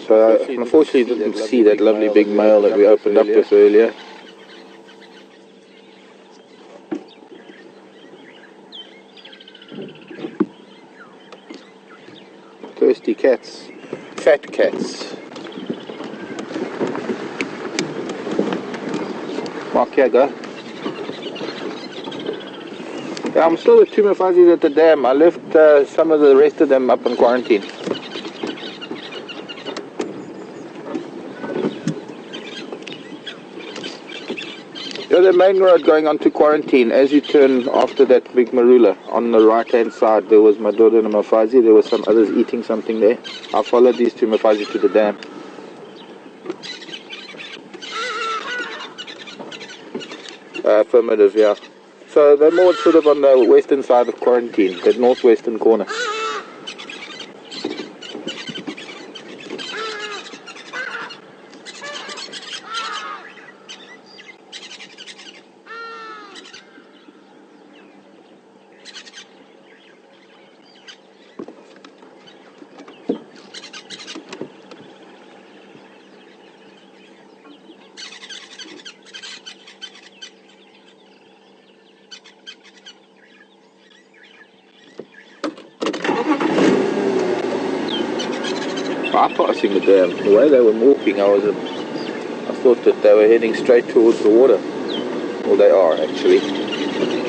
So I unfortunately didn't see that lovely big male that we opened up with earlier. Thirsty cats, fat cats. Mark, here, go. Yeah, I'm still with two mafazis at the dam. I left some of the rest of them up in quarantine. Yeah, the main road going on to quarantine, as you turn after that big marula, on the right hand side there was my daughter and a mafazi. There were some others eating something there. I followed these two mafazis to the dam. Affirmative, yeah. So they're more sort of on the western side of quarantine, that northwestern corner. Bypassing the dam, the way they were walking, I thought that they were heading straight towards the water. Well, they are actually.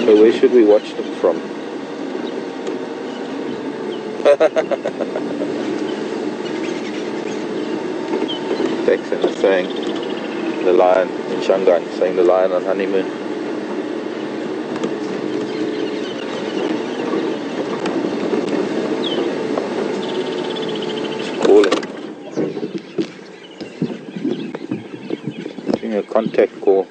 So where should we watch them from? Texan is saying the lion in Shanghai, saying the lion on honeymoon. A contact call.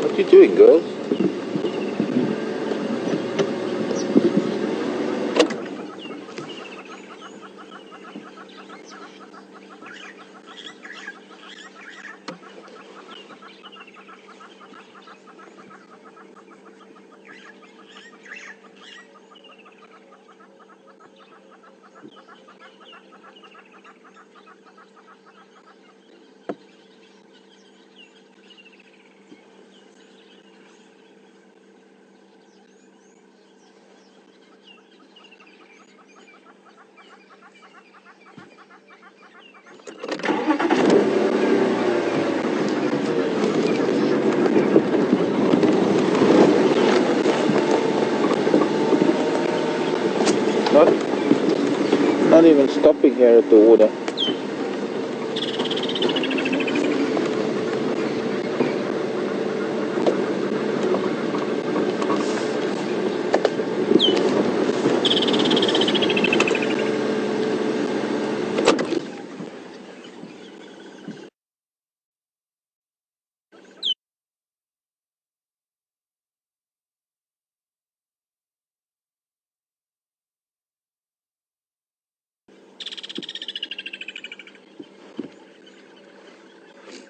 What are you doing, girls? Not even stopping here at the water.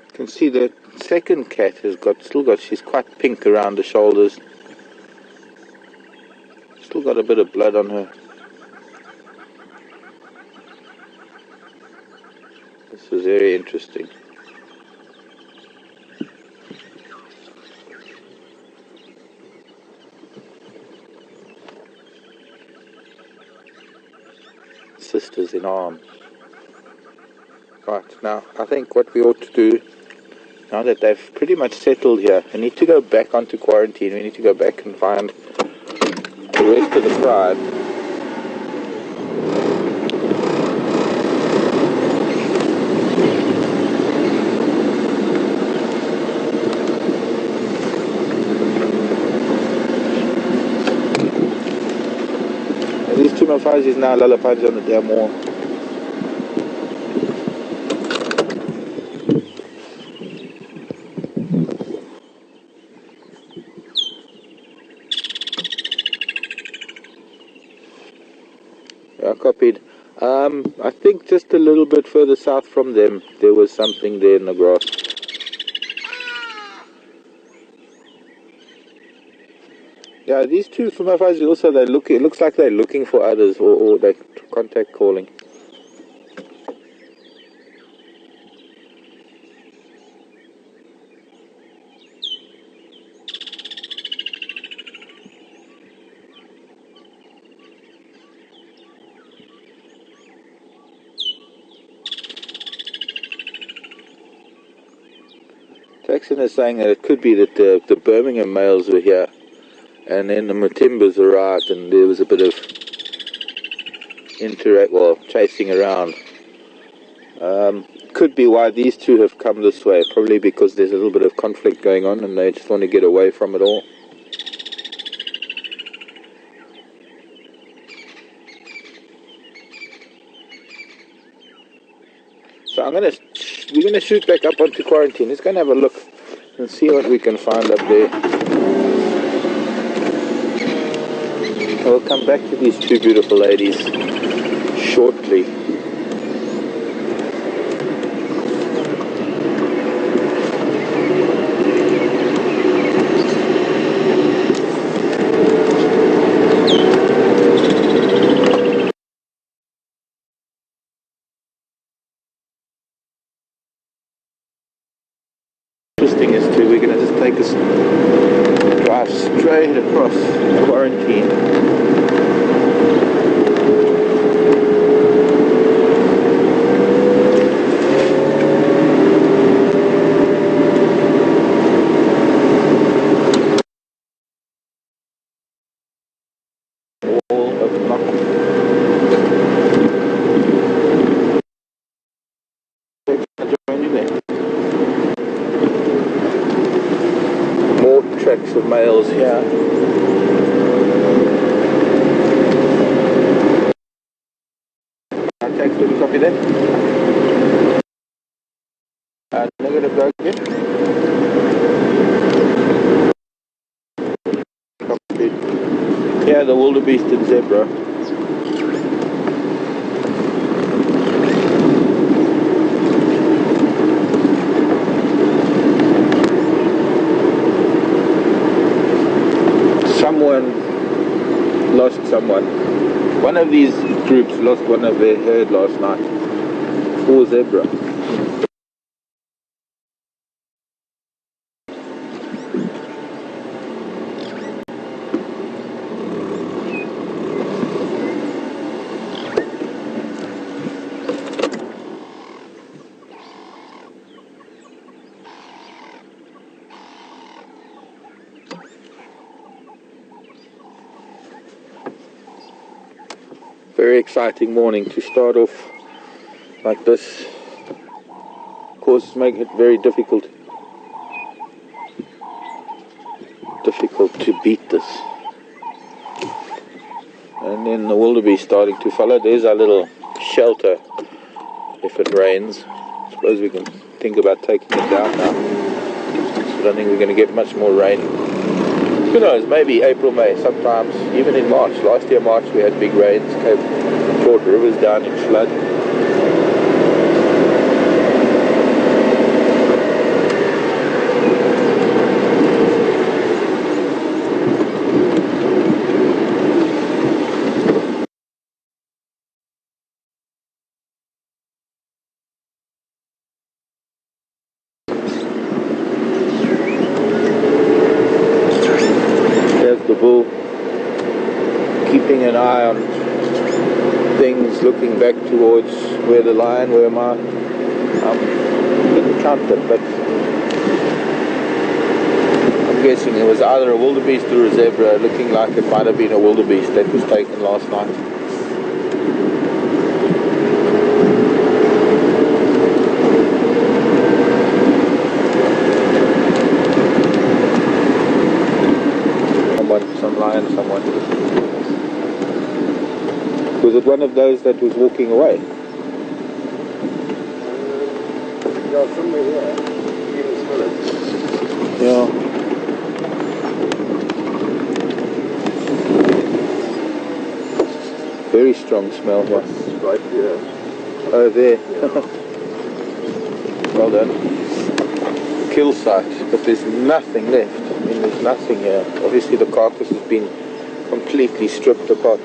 You can see the second cat has she's quite pink around the shoulders. Still got a bit of blood on her. This is very interesting. Sisters in arms. Right, now I think what we ought to do, now that they've pretty much settled here, we need to go back onto quarantine. We need to go back and find the rest of the pride. mafazis now, lullabies on the damn wall. Yeah, copied. I think just a little bit further south from them, there was something there in the grass. Yeah, these two from mafazis also, it looks like they're looking for others, or they're contact calling. Jackson is saying that it could be that the Birmingham males were here, and then the Matimbas arrived, and there was a bit of chasing around. Could be why these two have come this way, probably because there's a little bit of conflict going on, and they just want to get away from it all. So we're gonna shoot back up onto quarantine. Let's go and have a look and see what we can find up there. We'll come back to these two beautiful ladies shortly. Interesting is too, we're going to just take us drive straight across quarantine. All of more tracks of males here. Text, do we copy that? Negative, go again. Copied. Yeah, the wildebeest and zebra. Someone lost someone. One of these groups lost one of their herd last night. 4 zebra. Very exciting morning to start off like this. Of course, make it very difficult to beat this. And then the wildebeest starting to follow. There's our little shelter if it rains. I suppose we can think about taking it down now. So I don't think we're going to get much more rain. Who knows, maybe April, May, sometimes, even in March. Last year, March, we had big rains, brought rivers down in flood. The bull, keeping an eye on things, looking back towards where the lion, where my didn't count them, but I'm guessing it was either a wildebeest or a zebra, looking like it might have been a wildebeest that was taken last night. Some lion, someone. it one of those that was walking away? Yeah, somewhere here. You can smell it. Yeah. Very strong smell here. It's right here. Oh, there. Yeah. Well done. Kill site, but there's nothing left. I mean, there's nothing here. Obviously the carcass has been completely stripped apart.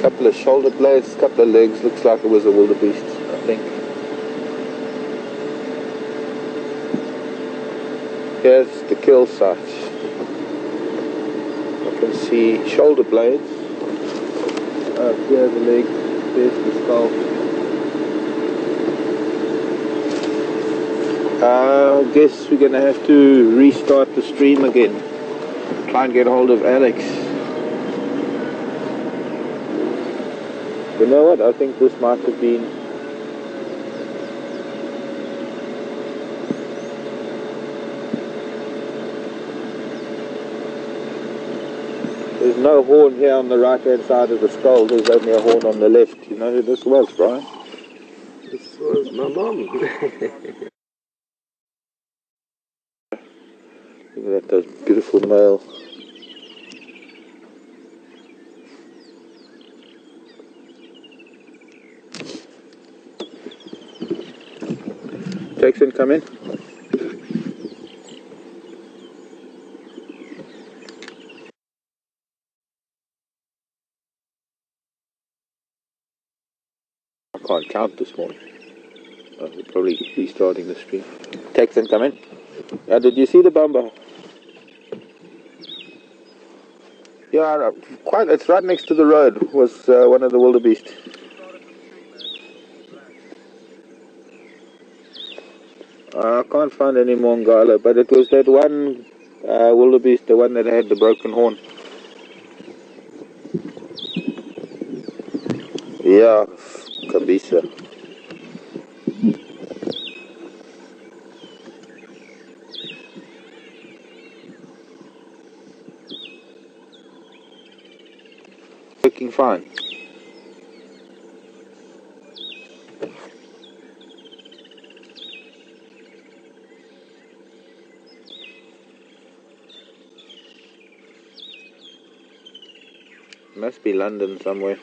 Couple of shoulder blades, couple of legs. Looks like it was a wildebeest, I think. Here's the kill site. I can see shoulder blades. Here's the leg. There's the skull. I guess we're gonna have to restart the stream again. Try and get hold of Alex. You know what? I think this might have been. There's no horn here on the right hand side of the skull. There's only a horn on the left. You know who this was, Brian? This was my mom. Look at that beautiful male. Jackson, come in. I can't count this morning. We're probably restarting the stream. Jackson, come in. Did you see the bumper? Yeah, quite. It's right next to the road. Was one of the wildebeest. I can't find any more Ngala, but it was that one wildebeest, the one that had the broken horn. Yeah, Kabisa. Looking fine. Must be London somewhere.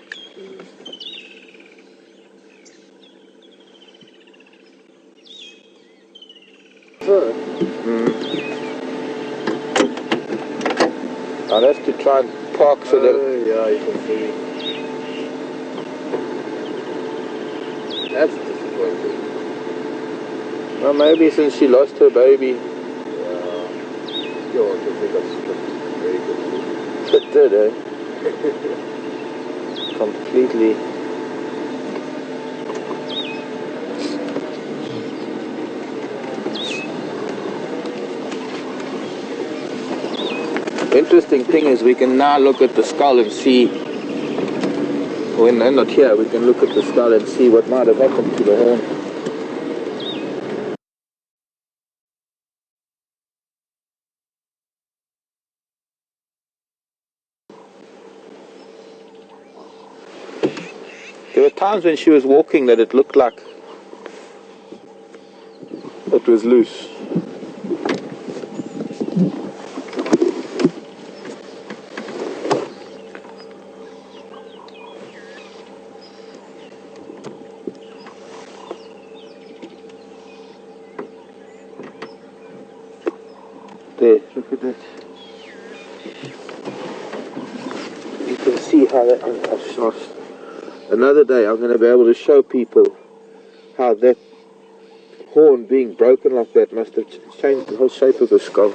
I'll have to try and park so that. Yeah, you can see. That's disappointing. Well, maybe since she lost her baby. Yeah. Yo, I think that's very good. It did, eh? Completely. Interesting thing is we can now look at the skull and see, when they're not here, we can look at the skull and see what might have happened to the horn. There were times when she was walking that it looked like it was loose. There, look at that. You can see how that unconscious. Another day I'm going to be able to show people how that horn being broken like that must have changed the whole shape of the skull.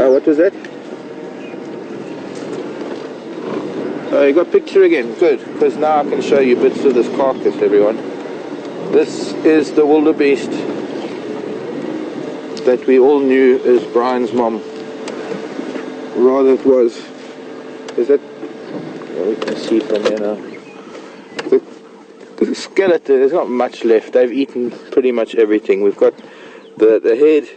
What was that? You got picture again, good, because now I can show you bits of this carcass, everyone. This is the wildebeest that we all knew as Brian's mom. Rather it was, is that, yeah, we can see from here now. The skeleton, there's not much left. They've eaten pretty much everything. We've got the head,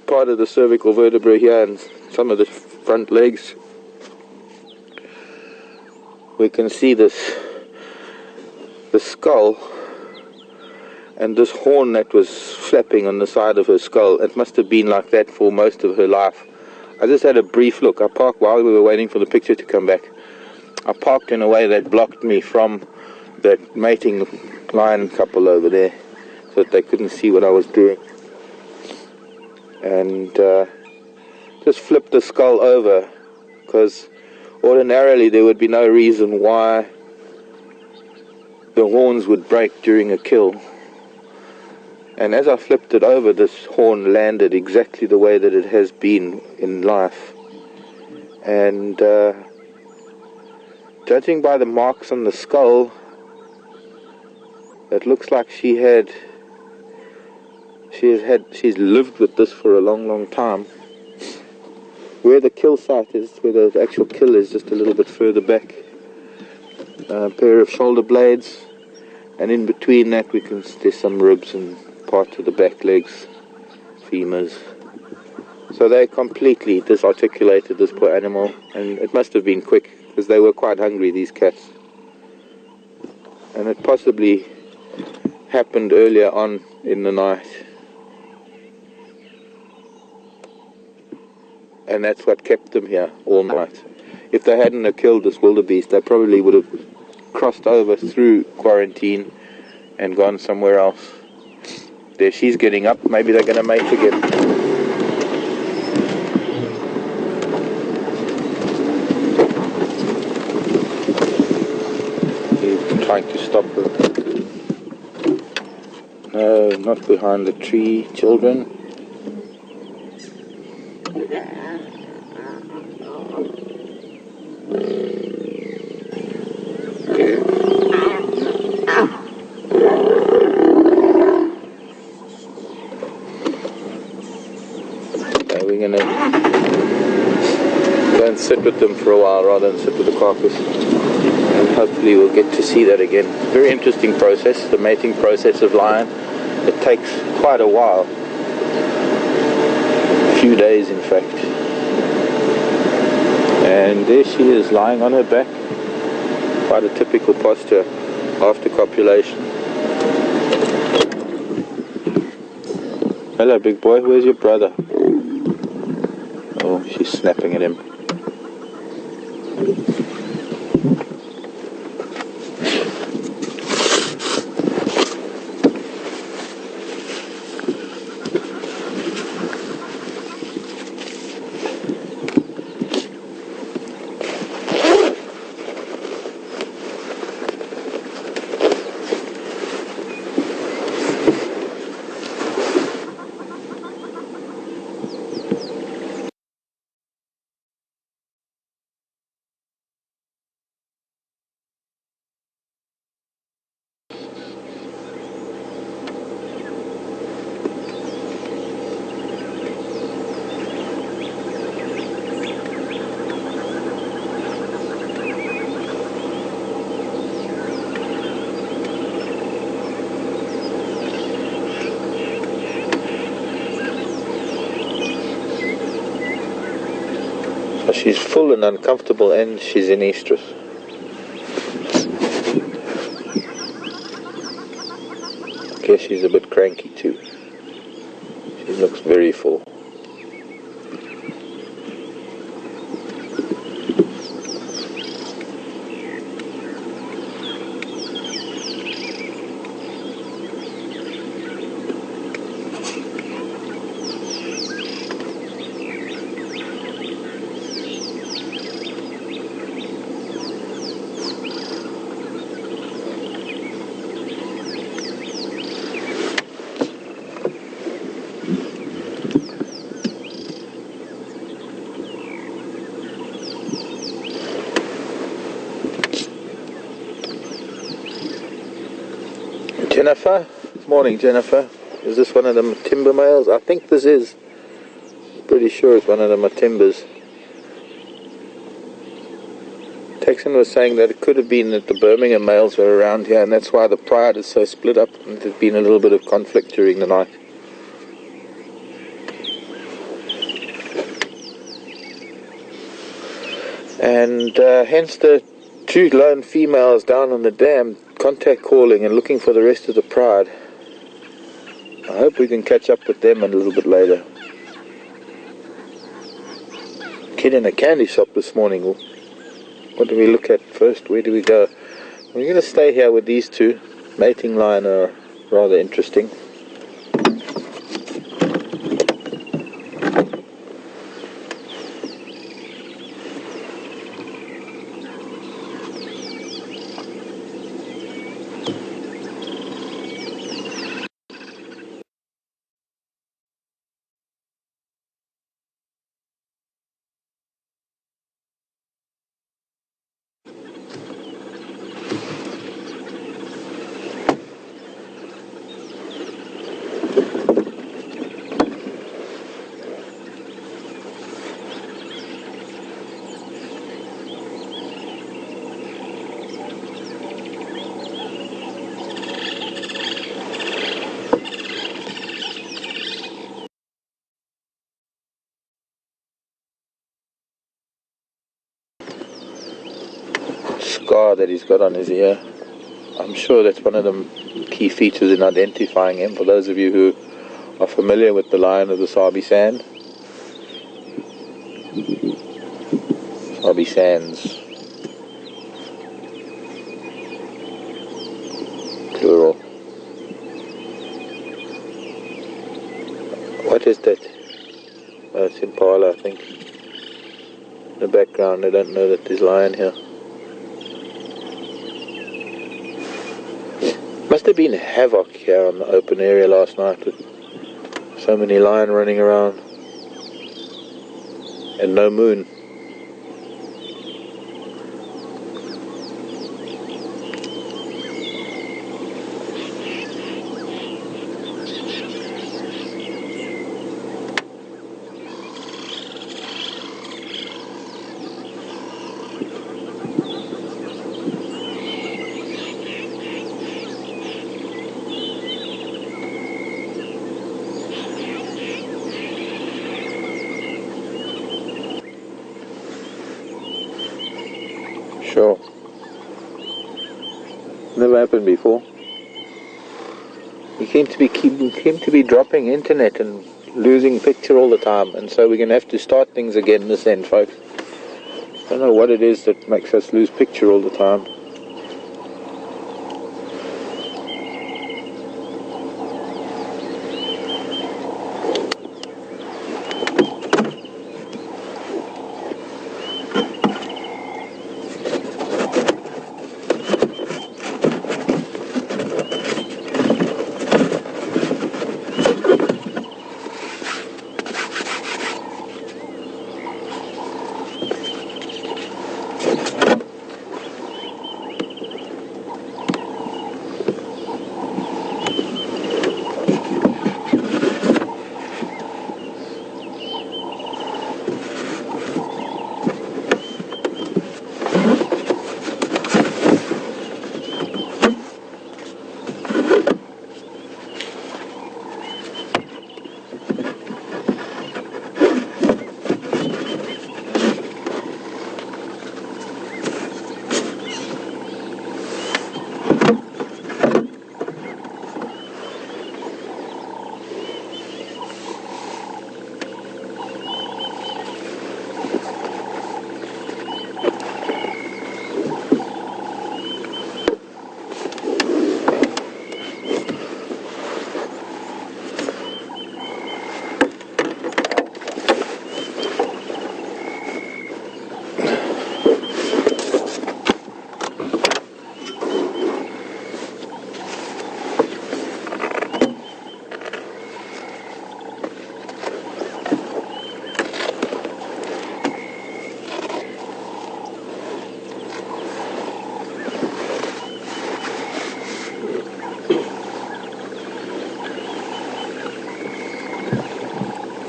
part of the cervical vertebra here, and some of the front legs. We can see the skull and this horn that was flapping on the side of her skull. It must have been like that for most of her life. I just had a brief look. I parked while we were waiting for the picture to come back. I parked in a way that blocked me from that mating lion couple over there, so that they couldn't see what I was doing. And just flipped the skull over, because ordinarily there would be no reason why the horns would break during a kill. And as I flipped it over, this horn landed exactly the way that it has been in life. And judging by the marks on the skull, it looks like she's lived with this for a long time. Where the kill site is, where the actual kill is, just a little bit further back. A pair of shoulder blades, and in between that there's some ribs and parts of the back legs, femurs. So they completely disarticulated this poor animal, and it must have been quick, because they were quite hungry, these cats. And it possibly happened earlier on in the night. And that's what kept them here all night. If they hadn't have killed this wildebeest, they probably would have crossed over through quarantine and gone somewhere else. There she's getting up. Maybe they're going to mate again. He's trying to stop her. No, not behind the tree, children. We're going to go and sit with them for a while rather than sit with the carcass, and hopefully we'll get to see that again. Very interesting process, the mating process of lion. It takes quite a while, a few days in fact. And there she is, lying on her back, quite a typical posture after copulation. Hello big boy, where's your brother? Oh, she's snapping at him. She's full and uncomfortable, and she's in estrus. I guess she's a bit cranky too. She looks very full. Jennifer? Morning, Jennifer. Is this one of them timber males? I think this is. Pretty sure it's one of them timbers. Texan was saying that it could have been that the Birmingham males were around here, and that's why the pride is so split up, and there's been a little bit of conflict during the night. And hence the 2 lone females down on the dam contact calling and looking for the rest of the pride. I hope we can catch up with them a little bit later. Kid in a candy shop this morning. What do we look at first? Where do we go? We're going to stay here with these 2. Mating line are rather interesting. Scar that he's got on his ear. I'm sure that's one of the key features in identifying him. For those of you who are familiar with the lion of the Sabi Sand, Sabi Sands, plural. What is that? Oh, it's Impala, I think. In the background, I don't know that there's lion here. Must have been havoc here on the open area last night with so many lion running around and no moon. Sure. Never happened before. We seem to be dropping internet and losing picture all the time, and so we're going to have to start things again this end, folks. I don't know what it is that makes us lose picture all the time.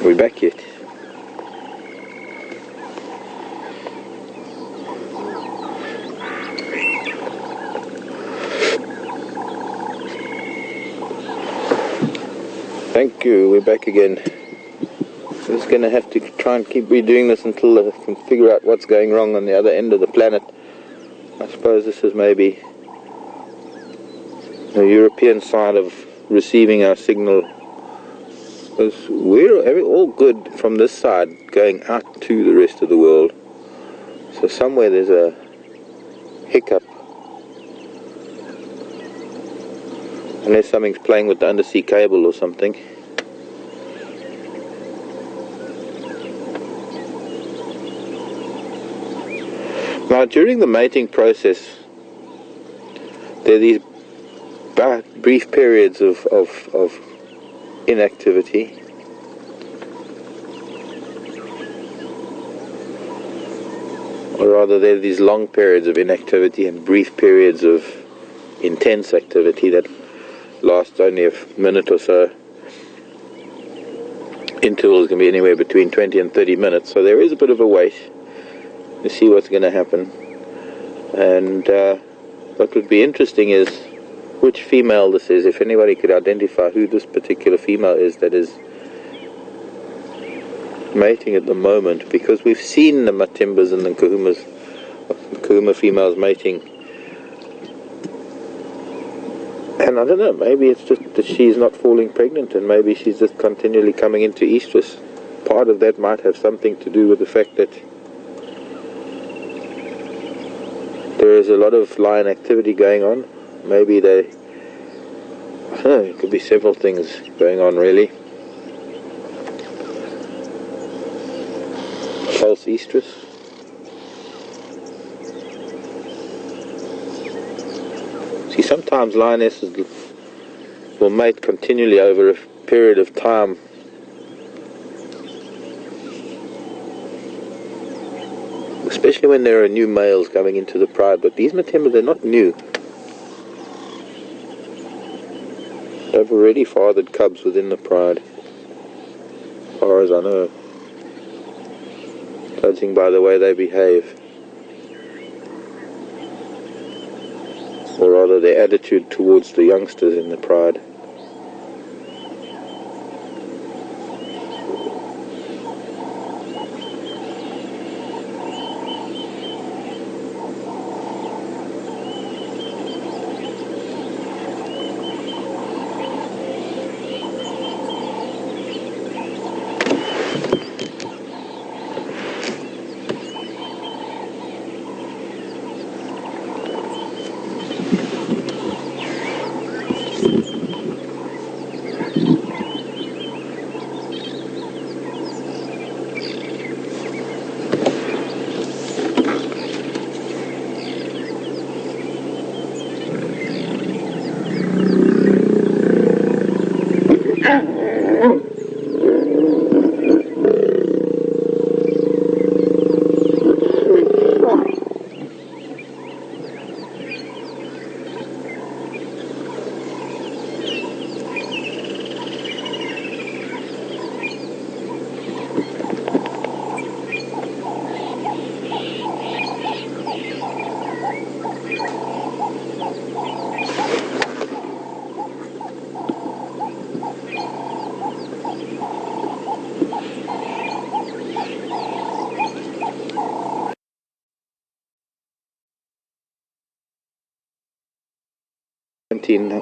Are we back yet? Thank you, we're back again. I'm just going to have to try and keep redoing this until I can figure out what's going wrong on the other end of the planet. I suppose this is maybe the European side of receiving our signal. Because we're all good from this side going out to the rest of the world. So somewhere there's a hiccup. Unless something's playing with the undersea cable or something. Now, during the mating process, there are these brief periods of inactivity. Or rather, there are these long periods of inactivity and brief periods of intense activity that last only a minute or so. Intervals can be anywhere between 20 and 30 minutes, so there is a bit of a wait to see what's going to happen. And what would be interesting is which female this is, if anybody could identify who this particular female is that is mating at the moment, because we've seen the Matimbas and the Kahuma females mating. And I don't know, maybe it's just that she's not falling pregnant and maybe she's just continually coming into estrus. Part of that might have something to do with the fact that there is a lot of lion activity going on. Maybe they, I don't know, it could be several things going on really. False estrus. See, sometimes lionesses will mate continually over a period of time. Especially when there are new males coming into the pride, but these Matimbas, they're not new. They've already fathered cubs within the pride, as far as I know, judging by the way they behave, or rather their attitude towards the youngsters in the pride.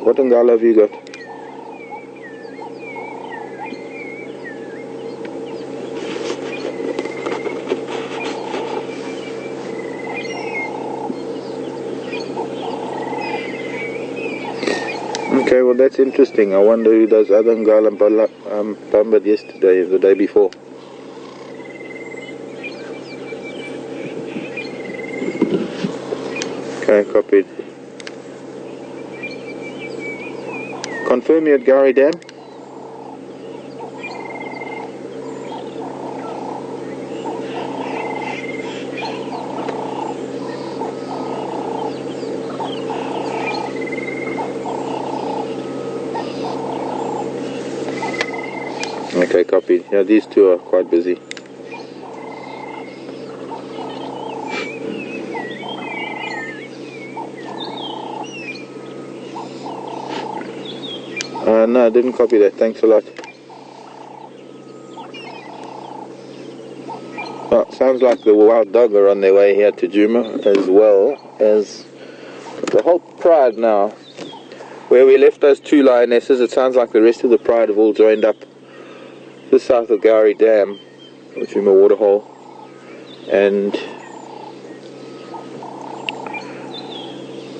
What Ngala have you got? Okay, well that's interesting. I wonder who those other Ngala bumbled yesterday, the day before. Okay, copied. Confirm you're at Gowrie Dam. Okay, copied. Yeah, these two are quite busy. No, I didn't copy that. Thanks a lot. Well, it sounds like the wild dog are on their way here to Juma, as well as the whole pride now. Where we left those 2 lionesses, it sounds like the rest of the pride have all joined up the south of Gowrie Dam, or Juma waterhole, and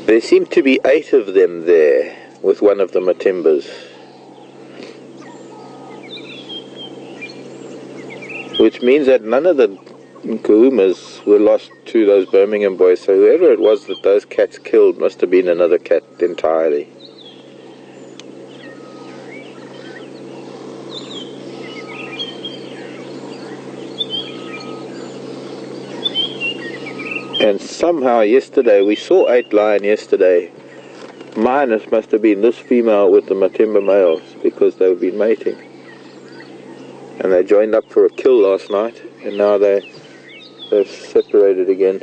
there seem to be 8 of them there, with one of them at timbers. Which means that none of the Kahumas were lost to those Birmingham boys, so whoever it was that those cats killed must have been another cat entirely. And somehow yesterday, we saw 8 lion yesterday. Lioness must have been this female with the Matimba males, because they've been mating. And they joined up for a kill last night, and now they've separated again,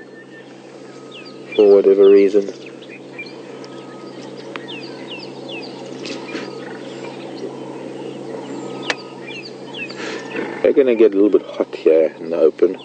for whatever reason. They're going to get a little bit hot here in the open.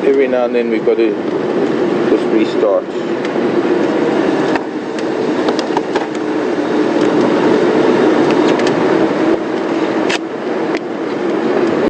Every now and then we've got to just restart.